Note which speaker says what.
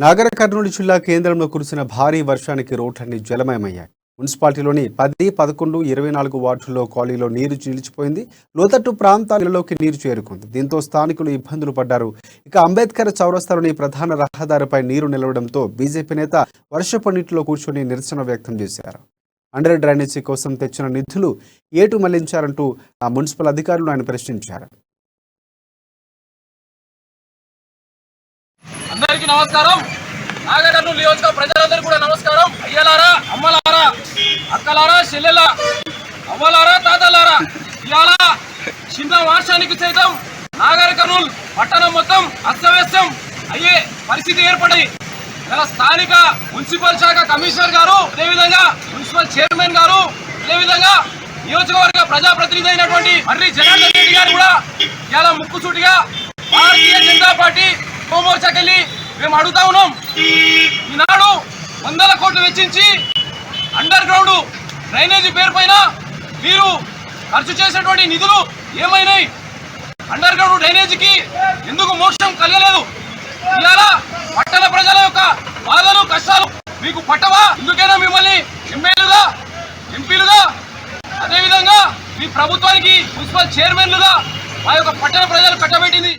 Speaker 1: నాగర్ కర్నూలు జిల్లా కేంద్రంలో కురిసిన భారీ వర్షానికి రోడ్లన్నీ జలమయమయ్యాయి. మున్సిపాలిటీలోని 10, 11, 24 వార్డుల్లో కాలనీలో నీరు నిలిచిపోయింది. లోతట్టు ప్రాంతాలలోకి నీరు చేరుకుంది. దీంతో స్థానికులు ఇబ్బందులు పడ్డారు. ఇక అంబేద్కర్ చౌరస్తాలోని ప్రధాన రహదారిపై నీరు నిలవడంతో బీజేపీ నేత వర్షపు నీటిలో కూర్చొని నిరసన వ్యక్తం చేశారు. అండర్ డ్రైనేజీ కోసం తెచ్చిన నిధులు ఏటు మళ్లించారంటూ ఆ మున్సిపల్ అధికారులు ఆయన ప్రశ్నించారు.
Speaker 2: అందరికీ నమస్కారం. నాగర్ కర్నూలు నియోజకవర్గ ప్రజలందరికీ కూడా నమస్కారం. అయ్యలారా, అమ్మలారా, అక్కలారా, చెల్లెల, అవ్వలారా, తాతలారా, ఇవాళ చిన్న వర్షానికి సైతం నాగర్ కర్నూలు పట్టణం మొత్తం అస్తవ్యస్తం అయ్యే పరిస్థితి ఏర్పడింది. ఇలా స్థానిక మున్సిపల్ శాఖ కమిషనర్ గారు, అదేవిధంగా మున్సిపల్ చైర్మన్ గారు, అదేవిధంగా నియోజకవర్గ ప్రజాప్రతినిధి అయినటువంటి మర్రి జనార్దన్ రెడ్డి గారు కూడా ఇలా ముక్కుసూటిగా భారతీయ జనతా పార్టీ మోర్చాకెళ్ళి మేము అడుగుతా ఉన్నాం. ఈనాడు 100 కోట్లు వెచ్చించి అండర్ గ్రౌండ్ డ్రైనేజీ పేరు పైన మీరు ఖర్చు చేసినటువంటి నిధులు ఏమైనాయి? అండర్ గ్రౌండ్ డ్రైనేజీకి ఎందుకు మోక్షం కలగలేదు? ఇవాళ పట్టణ ప్రజల యొక్క బాధలు కష్టాలు మీకు పట్టవా? ఎందుకైనా మిమ్మల్ని ఎమ్మెల్యేలుగా, ఎంపీలుగా, అదేవిధంగా మీ ప్రభుత్వానికి మున్సిపల్ చైర్మన్లుగా మా యొక్క పట్టణ ప్రజలు కట్టబెట్టింది.